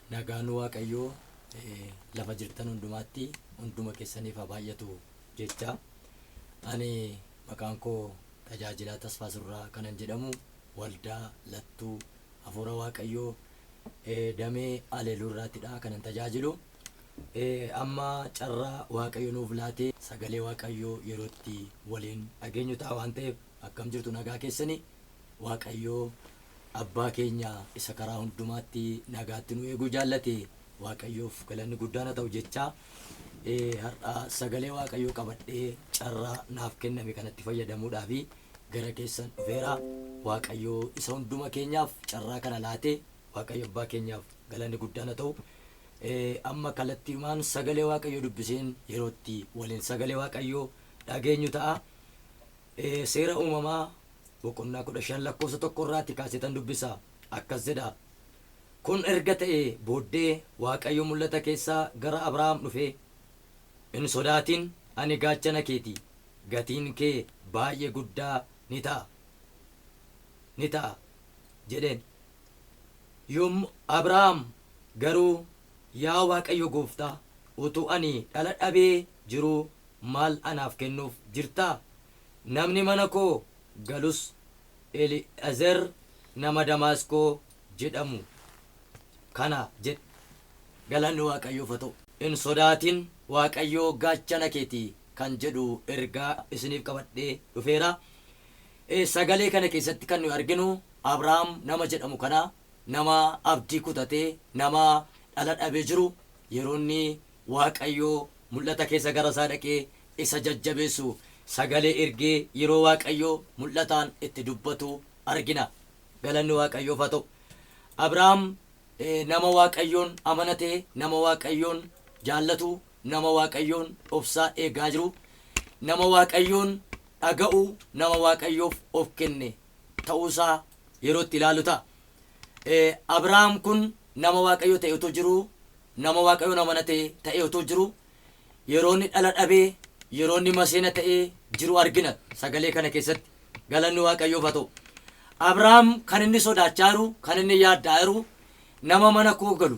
Nagaan Waaqayyoo lafa jirtan hundumaatti hunduma keessaniif haa baay'atu jecha. Ani maqaan koo Tajaajilaa Tasfaa Surraa kanan jedhamu waldaa Lattuu Hafuura Waaqayyoo damee Aleeluurraatidha kanan tajaajilu. Amma carraa Waaqayyo nuuf laatee sagalee Waaqayyoo yerootti waliin dhageenyu ta'a waan ta'eef akkam jirtu nagaa keessanii. Waaqayyoo abbaa keenya isa karaa hundumaatti nagaatti nu eeguu jaallate Waaqayyoof galanni guddaan haa ta'u jecha. Har'a sagalee Waaqayyoo qabadhee carraa naaf kenname kanatti fayyadamuudhaaf gara keessan dhufeera. Waaqayyoo isa hunduma keenyaaf carraa kana laate Waaqayyo abbaa keenyaaf galanni guddaan haa ta'u. Amma kallattiimaan sagalee Waaqayyoo dubbiseen yerootti waliin sagalee Waaqayyoo dhageenyu ta'a. Seera uumamaa boqonnaa 15 lakkoofsa 1 irraatti kaasetan dubbisa. Akkas jedha. Kun erga ta'e booddee Waaqayyo mul'ata keessaa gara Abrahaam dhufe. Hin sodaatin, ani gaachana keeti. Gatiin kee baay'ee guddaa ni ta'a jedheen. Yommuu Abrahaam garuu yaa Waaqayyo gooftaa, utuu ani dhala dhabee jiru maal anaaf kennuuf jirtaa? Namni mana koo galus Eli'ezer nama Damaasqoo jedhamu kana jedhe. Galanni Waaqayyoof haa ta'u. Hin sodaatin, Waaqayyoo gaachana keeti kan jedhu ergaa isiniif qabadhee dhufeera. Sagalee kana keessatti kan nuyi arginu Abrahaam nama jedhamu kana nama abdii kutatee nama dhala dhabee jiru yeroo inni Waaqayyoo mul'ata keessa gara isaa dhaqee isa jajjabeessu sagalee ergee yeroo Waaqayyoo mul'ataan itti dubbatu argina. Galanni Waaqayyoof haa ta'u. Abrahaam nama Waaqayyoon amanatee, nama Waaqayyoon jaallatu, nama Waaqayyoon obsaa eegaa jiru, nama Waaqayyoon dhaga'u, nama Waaqayyoof of kenne ta'uusaa yeroo itti ilaalu ta'a. Abrahaam kun nama Waaqayyoo ta'e otoo jiru, nama Waaqayyoon amanatee ta'e otoo jiru, yeroo inni dhala dhabee, yeroo inni maseena ta'ee jiru argina sagalee kana keessatti. Galanni Waaqayyoof haa ta'u. Abrahaam kan inni sodaachaa jiru, kan inni yaaddaa jiru, nama mana koo galu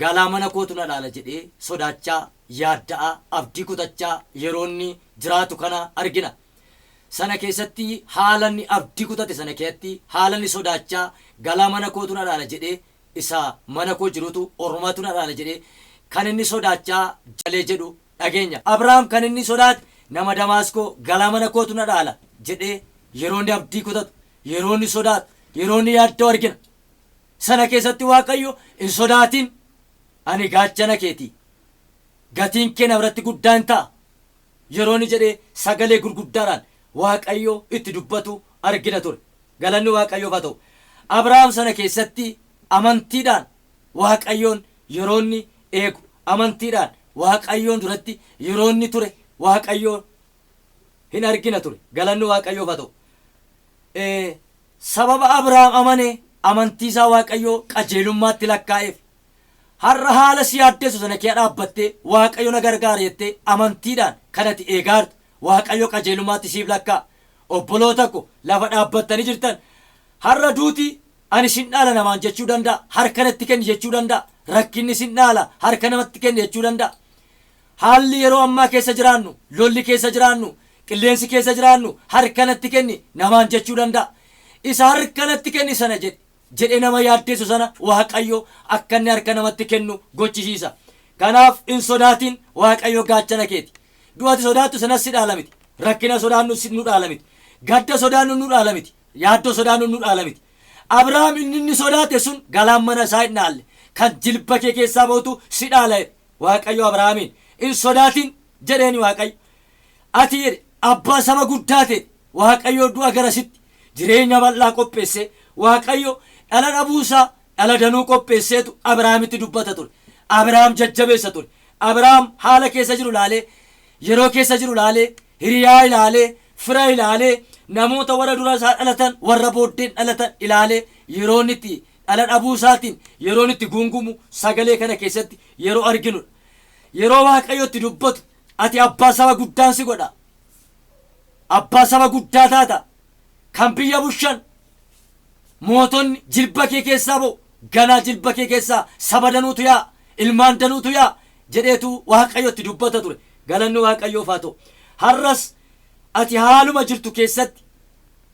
galaa mana kootu na dhaala jedhee sodaachaa, yaaddaa, abdii kutachaa yeroo inni jiraatu kana argina. Sana keessatti haala inni abdii kutate sana keessatti haala inni sodaachaa galaa mana kootu na dhaala jedhee isa mana koo jirutu ormatu na dhaala jedhee kan inni sodaachaa jalee jedhu dhageenya. Abrahaam kan inni sodaate nama Damaasqoo galaa mana kootu na dhaala jedhee yeroo inni abdii kutatu, yeroo inni sodaatu, yeroo inni yaaddoo argina. Sana keessatti Waaqayyo hin sodaatin, ani gaachana keeti. Gatiin kee na biratti guddaan ta'a. Yeroo inni jedhee sagalee gurguddaadhaan Waaqayyo itti dubbatu argina ture. Galanni Waaqayyoof haa ta'u. Abrahaam sana keessatti amantiidhaan Waaqayyoon yeroo inni eegu, amantiidhaan Waaqayyoon duratti yeroo inni ture Waaqayyoon hin argina ture. Galanni Waaqayyoof haa ta'u. Sababa Abrahaam amane amantii isaa Waaqayyoo qajeelummaatti lakkaa'eef. Har'a haala si yaaddeessu sana kee dhaabbattee Waaqayyo na gargaara jettee amantiidhaan kanatti eegaartu Waaqayyo qajeelummaatti siif lakkaa'a. Obboloota ko lafa dhaabbattanii jirtan har'a duuti ani sin dhaala namaan jechuu danda'a, harka natti kenni jechuu danda'a, rakkinni sin dhaala harka namatti kenni jechuu danda'a. Haalli yeroo ammaa keessa jiraannu, lolli keessa jiraannu, qilleensi keessa jiraannu harka natti kenni namaan jechuu danda'a. Isa harka natti kenni sana jedhee nama yaaddeessu sana Waaqayyo akka inni harka namatti kennu gochisiisa. Kanaaf hin sodaatin, Waaqayyo gaachana keeti. Du'ati sodaattu sanas si dhaala miti. Rakkina sodaannu nu dhaala miti. Gadda sodaannu nu dhaala miti. Yaaddoo sodaannu nu dhaala miti. Abrahaam inni sodaate sun galaan mana isaa hin dhaalle. Kan jilba kee keessaa ba'utu si dhaala. Waaqayyo Abrahaamiin hin sodaatin jedheeni Waaqayyo. Ati jedhe abbaa saba guddaa ta'e Waaqayyo du'a garasitti jireenya bal'aa qopheesse. Waaqayyo dhala dhabuusaa dhala danuu qopheesseetu Abrahaamitti dubbata ture. Abrahaam jajjabeessa ture. Abrahaam haala keessa jiru laalee, yeroo keessa jiru laalee, hiriyaa ilaalee, fira ilaalee, namoota warra dura isaa dhalatan, warra booddeen dhalatan ilaalee yeroo inni itti dhala dhabuusaatiin yeroo inni itti gungumu sagalee kana keessatti yeroo arginudha. Yeroo Waaqayyo itti dubbatu ati abbaa saba guddaan si godha. Abbaa saba guddaa taata. kan biyya bushan mootonni jilba kee keessaa ba'u ganaa jilba kee keessaa saba danuutu yaa ilmaan danuutu yaa jedheetu waaqayyotti dubbata ture. galanni waaqayyoof haa ta'u. har'as ati haaluma jirtu keessatti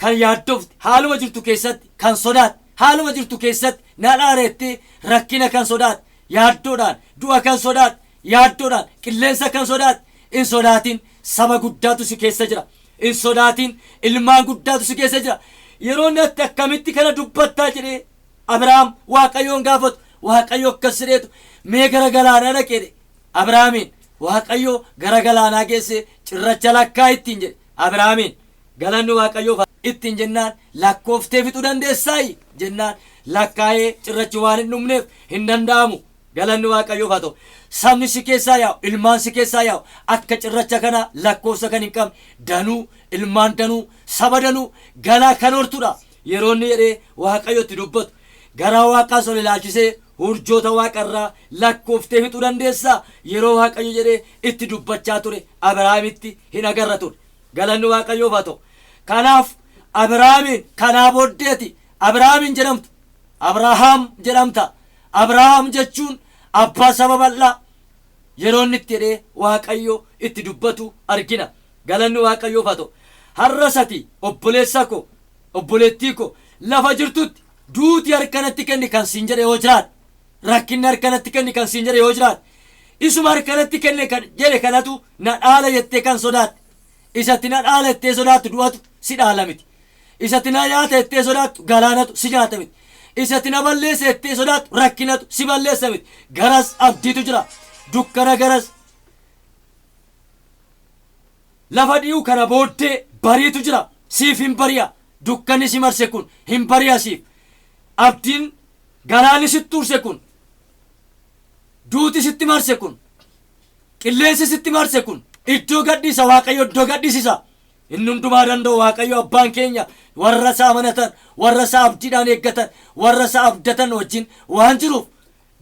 kan yaaddofte, haaluma jirtu keessatti kan sodaat, haaluma jirtu keessatti na dhaareetti rakkina kan sodaat, yaaddoodhaan du'a kan sodaat, yaaddoodhaan qilleensa kan sodaat, in sodaatin saba guddaatu si keessa jira. in sodaatin ilmaan guddaatu si keessa jira. yeroo natti akkamitti kana dubbattaa jedhee Abrahaam waaqayyoon gaafatu, waaqayyo akkas jedheetu mee gara galaanaa dhaqee Abrahaamiin waaqayyo gara galaanaa geesse cirracha lakkaa ittiin jedhe. Abrahaamiin galanni waaqayyoof ittiin jennaan lakkooftee fixuu dandeessaayi jennaan lakkaa'ee cirrachi waan hin dhumneef hin danda'amu. galanni waaqayyoof haa ta'u. sabni si keessaa yaa'u, ilmaan si keessaa yaa'u akka cirracha kana lakkoofsa kan hin qabne danuu, ilmaan danuu, saba danuu ganaa kan hortudha. yeroo inni jedhee waaqayyotti dubbatu garaa waaqaas ol ilaalchisee urjoota waaqarraa lakkooftee fixuu dandeessaa yeroo waaqayyo jedhee itti dubbachaa ture Abrahaamitti hin agarra ture. galanni waaqayyoof haa ta'u. kanaaf Abrahaamiin kanaa booddeeti Abrahaamiin jedhamtu Abrahaam jedhamta. Abrahaam jechuun abbaa saba bal'aa. yeroo inni itti jedhee waaqayyo itti dubbatu argina. galanni waaqayyoof haa ta'u. har'as ati obboleessa koo obboleettii koo lafa jirtutti duuti harkanatti kenni kan siin jedhe yoo jiraate, rakkinni harkanatti kenni kan siin jedhe yoo jiraate, isuma harkanatti kenne kan jedhe kanatu na dhaala jettee kan sodaatte, isatti na dhaala jettee sodaattu du'atu si dhaala miti. isatti na nyaata jettee sodaattu galaanatu si nyaata miti. isatti na balleessa jettee sodaattu rakkinatu si balleessa miti. garas abdiitu jira, dukkana garas lafa dhi'u kana booddee bariitu jira. siif hin bari'a. dukkanni si marse kun hin bari'a siif. abdiin galaanni sitti urse kun, duuti sitti marse kun, qilleensi sitti marse kun iddoo gadhiisa waaqayyo iddoo gadhiisisa. inni hundumaa danda'u waaqayyo abbaan keenya warra isaa amanatan, warra isaa abdiidhaan eeggatan, warra isaa abdatan wajjin waan jiruuf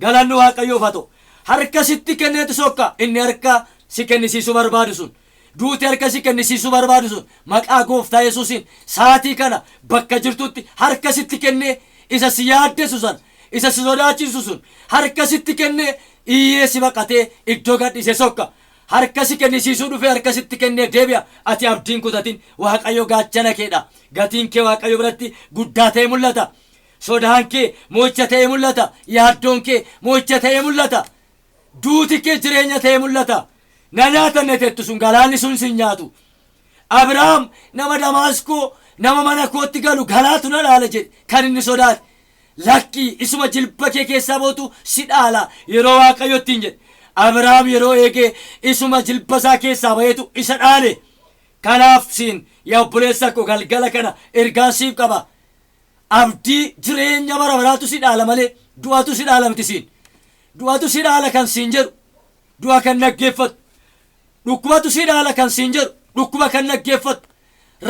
galanni waaqayyoof haa ta'u. harka sitti kenneetu sokka inni harka si kennisiisuu barbaadu sun, duuti harka si kennisiisuu barbaadu sun maqaa gooftaa Yesuusiin saatii kana bakka jirtutti harka sitti kennee isa si yaaddeessu san, isa si sodaachisu sun harka sitti kennee iyyee si baqatee iddoo gadhiise sokka. harka si kennisiisuu dhufee harka sitti kennee deebi'a. ati abdiin kutatin waaqayyo gaachana keedha. gatiin kee waaqayyo biratti guddaa ta'e mul'ata. sodaan kee mo'icha ta'e mul'ata. yaaddoon kee mo'icha ta'e mul'ata. duuti kee jireenya ta'e mul'ata. na nyaatanne tettu sun galaanni sun sin nyaatu. Abrahaam nama Damaaskoo nama mana kootti galu galaatu na dhaala jedhe kan inni sodaate. lakkii isuma jilba kee keessaa bootu si dhaala yeroo waaqayyo ittiin jedhe. Abrahaam yeroo eegee isuma jilba isaa keessaa baheetu isa dhaale. kanaaf siin yaa obboleessa koo galgala kana ergaan siif qaba. abdii jireenya bara baraatu si dhaala malee du'atu si dhaala miti. siin du'atu si dhaala kan siin jedhu du'a kan naggeeffatu, dhukkubatu si dhaala kan siin jedhu dhukkuba kan naggeeffatu,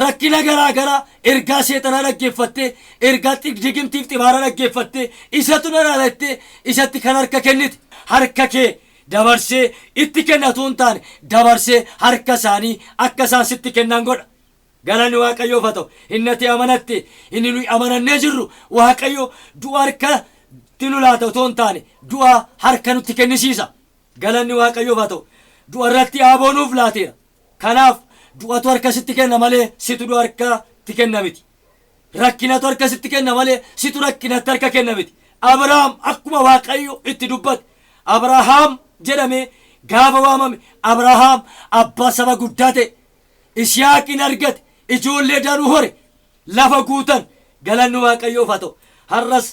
rakkina garaa garaa ergaa seexanaa naggeeffattee ergaa digimtiif xibaara naggeeffattee isatu na dhaala jettee isatti kan harka kennite. harka kee dabarsee itti kennatu hin taane dabarsee harka isaanii akka isaan sitti kennan godha. galanni waaqayyoof haa ta'u. inni ati amanatte inni nuyi amanannee jirru waaqayyo du'a harkatti nu laata otoo hin taane du'a harka nutti kennisiisa. galanni waaqayyoof haa ta'u. du'a irratti aaboo nuuf laateera. kanaaf du'atu harka sitti kenna malee situ du'a harkatti kenna miti. rakkinatu harka sitti kenna malee situ rakkinatti harka kenna miti. Abrahaam akkuma waaqayyo itti dubbate Abrahaam jedhame gaafa waamame Abrahaam abbaa saba guddaa ta'e. Isiyaaqiin argate, ijoollee danuu hore, lafa guutan. galanni waaqayyoof haa ta'u. har'as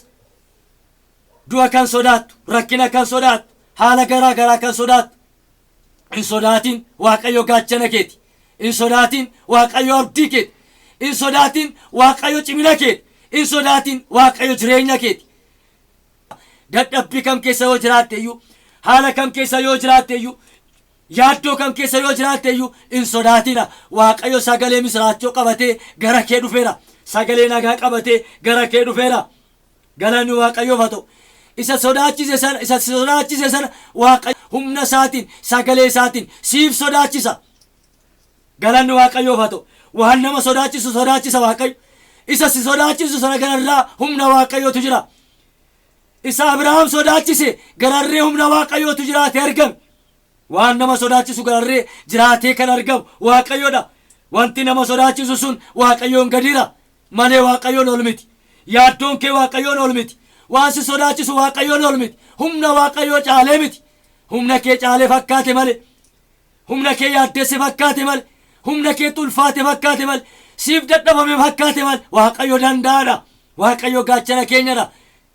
du'a kan sodaattu, rakkina kan sodaattu, haala garaa garaa kan sodaattu in sodaatin waaqayyo gaachana keeti. in sodaatin waaqayyo abdii keeti. in sodaatin waaqayyo cimina keeti. in sodaatin waaqayyo jireenya keeti. dadhabbii kam keessa yoo jiraatte iyyuu, haala kam keessa yoo jiraatte iyyuu, yaaddoo kam keessa yoo jiraatte iyyuu in sodaatina. waaqayyo sagalee misraachoo qabatee gara kee dhufeera. sagalee nagaa qabatee gara kee dhufeera. galanni waaqayyoof haa ta'u. isa sodaachise sana waaqayyo humna isaatiin sagalee isaatiin siif sodaachisa. galanni waaqayyoof haa ta'u. waan nama sodaachisa waaqayyo. isa si sodaachisu sana gararraa humna waaqayyootu jira. Isa Abrahaam sodaachise gararree humna waaqayyootu jiraate argame. Waan nama sodaachisu gararree jiraatee kan argamu waaqayyoodha. Wanti nama sodaachisu sun waaqayyoon gadiira malee waaqayyoon ol miti. Yaaddoon kee waaqayyoon ol miti. Waan si sodaachisu waaqayyoon ol miti. Humna waaqayyoo caalee miti. Humna kee caalee fakkaate malee, humna kee yaaddeesse fakkaate malee, humna kee ulfaate fakkaate malee, siif dadhabame fakkaate malee waaqayyo danda'aadha. Waaqayyo gaachana keenyadha.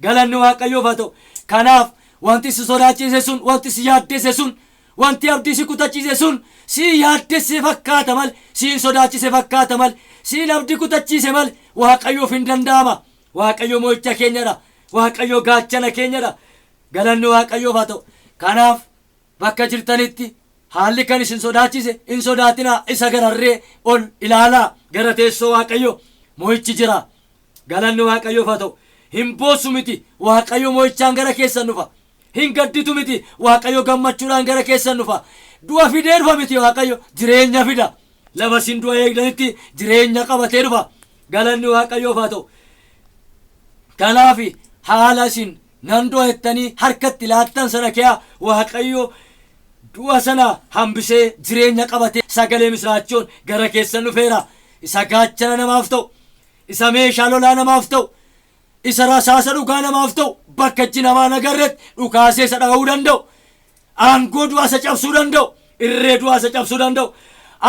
Galanni waaqayyoof haa ta'u. Kanaaf wanti si sodaachise sun, wanti si yaaddeesse sun, wanti abdii si kutachiise sun si yaaddeesse fakkaata malee, si sodaachise fakkaata malee, si abdii kutachiise malee waaqayyoof hin danda'ama. Waaqayyo mo'icha keenyadha. Waaqayyo gaachana keenyadha. Galanni waaqayyoof haa ta'u. Kanaaf bakka jirtanitti haalli kan isin sodaachise hin sodaatinaa. Isa gararree ol ilaalaa. Gara teessoo waaqayyo mo'ichi jira. Galanni waaqayyoof haa ta'u. Hin boossu miti waaqayyo mo'ichaan gara keessan dhufa. Hin gadditu miti waaqayyo gammachuudhaan gara keessan dhufa. Du'a fidee dhufa miti waaqayyo jireenya fida. Lafa isin du'a eegdanitti jireenya qabatee dhufa. Galanni waaqayyoof haa ta'u. Kanaaf haala isin nan du'a jettanii harkatti laattan sana kee waaqayyo du'a sana hambisee jireenya qabatee sagalee misraachoon gara keessan dhufeera. Isa gaachana namaaf ta'u, isa meeshaa lolaa namaaf ta'u, isa rasaasa dhugaa namaaf ta'u, bakka itti namaa nagarretti dhukaasee isa dhaga'uu danda'u, aangoo du'a isa cabsuu danda'u, irree du'a isa cabsuu danda'u,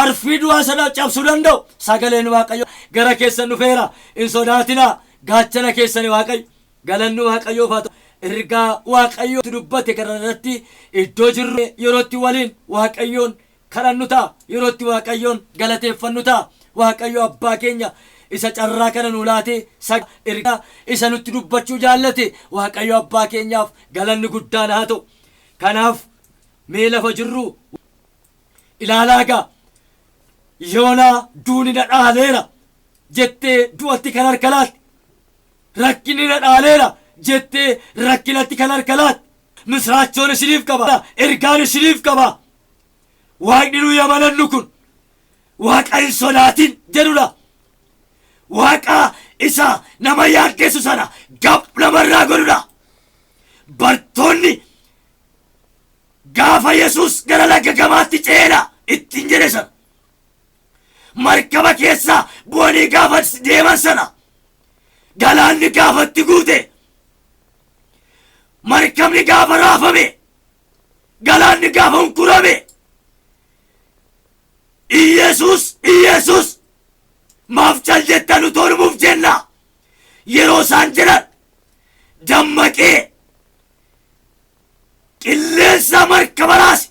arfii du'a isa cabsuu danda'u sagaleen waaqayyo gara keessan dhufeera. Hin sodaatinaa. Gaachana keessanii waaqayyo. Galanni waaqayyoof haa ta'u. Ergaa waaqayyootti dubbate kanarratti iddoo jirru yerootti waliin waaqayyoon kadhannu ta'a. Yerootti waaqayyoon galateeffannu ta'a. Waaqayyo abbaa keenya isa carraa kana nu laatee ergaa isa nutti dubbachuu jaallate waaqayyo abbaa keenyaaf galanni guddaan haa ta'u. Kanaaf mee lafa jirru ilaalaa gaa. Yoonaa duuni na dhaaleera jettee du'atti kan harka laatte. Rakkinni na dhaaleera jettee rakkinatti kan harka laatte. Misraachoon isiniif qaba. Ergaan isiniif qaba. Waaqni nuyi amanannu kun Waaqa hin sodaatin jedhudha. Waaqa isa nama yaaddeessu sana gab namarraa godhudha. Bartoonni gaafa Yesuus gara laga gamaatti ceena ittiin jedhe sana markaba keessa bu'anii gaafa deeman sana galaanni gaafatti guute, markabni gaafa raafame, galaanni gaafa hunkurame, Iyesuus maaf cal jettan utoo dhumuuf jenna yeroo isaan jedhan dammaqee qilleensa markaba raase,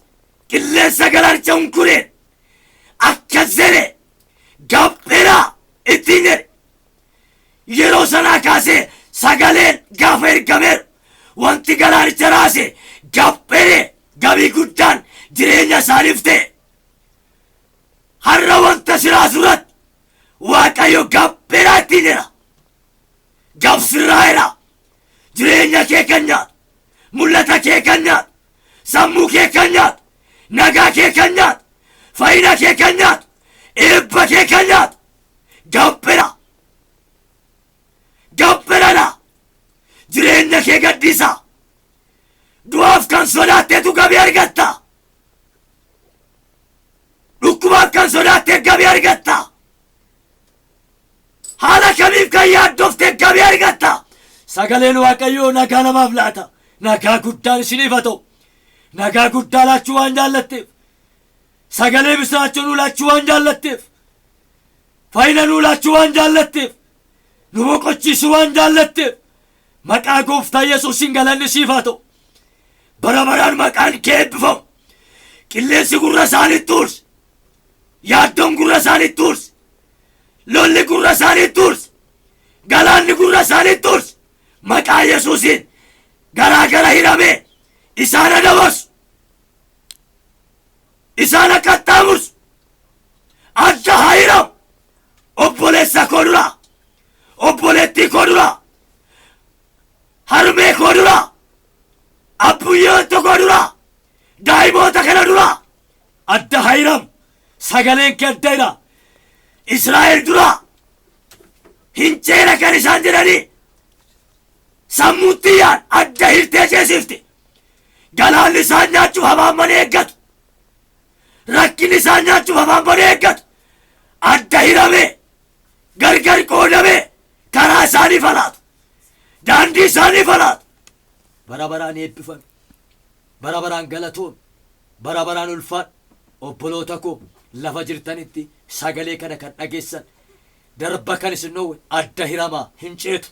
qilleensa galaanicha hunkureen akkas jedhe gabberaa ittiin jedhe. Yeroo sanaa kaasee sagaleen gaafa ergameeru wanti galaanicha raase gabbere gabii guddaan jireenya isaaniif ta'e. Har'a wanta si raasurratti waaqayyo gabberaa ittiin jedha. Gabsirraa'eera. Jireenya kee kan nyaatu, mul'ata kee kan nyaatu, sammuu kee kan nyaatu, nagaa kee kan nyaatu, fayyina kee kan nyaatu, eebba kee kan nyaatu gabbera. Gabberadha. Jireenya kee gaddisa. Du'aaf kan sodaatteetu gabii argatta. Dhukkubaaf kan sodaatteet gabii argatta. Haala kamiif kan yaaddofteet gabii argatta. Sagaleen waaqayyoo nagaa namaaf laata. Nagaa guddaan isiniif haa ta'u. Nagaa guddaa laachuu waan jaallatteef, sagalee misraachoo nuu laachuu waan jaallatteef, fayyina nuu laachuu waan jaallatteef, nu boqochiisuu waan jaallatteef maqaa gooftaa Yesuusiin galanni siif haa ta'u. Bara baraan maqaan kee eebbifamu. Qilleensi gurra isaaniitti uurse, yaaddoon gurra isaaniitti uurse, lolli gurra isaaniitti uurse, galaanni gurra isaaniitti uurse. Maqaa Yesuusiin garaa gara hidhamee isaan adabarsu, isaan qaxxaamursu. Adda haa hidhamu. Obboleessa koo duraa, obboleettii koo duraa, harmee koo duraa, abbuyyoota koo duraa, daa'imoota kana duraa adda haa hidhamu. Sagaleen kee adda hidha. Israa'el duraa hinceera kan isaan jedhanii sammuuttiyaan adda hirtee ceesifti. Galaanni isaan nyaachuuf habaamanii eeggatu. Rakkinni isaan nyaachuuf habaamanii eeggatu. Adda hiramee gargar qoodamee karaa isaanii falaatu. Daandii isaanii falaatu. Bara baraan eebbifame. Bara baraan galatoon. Bara baraan ulfaan. Obboloota koo lafa jirtanitti sagalee kana kan dhageessan darba kan isin dhoowwe adda hiramaa hin ceetu.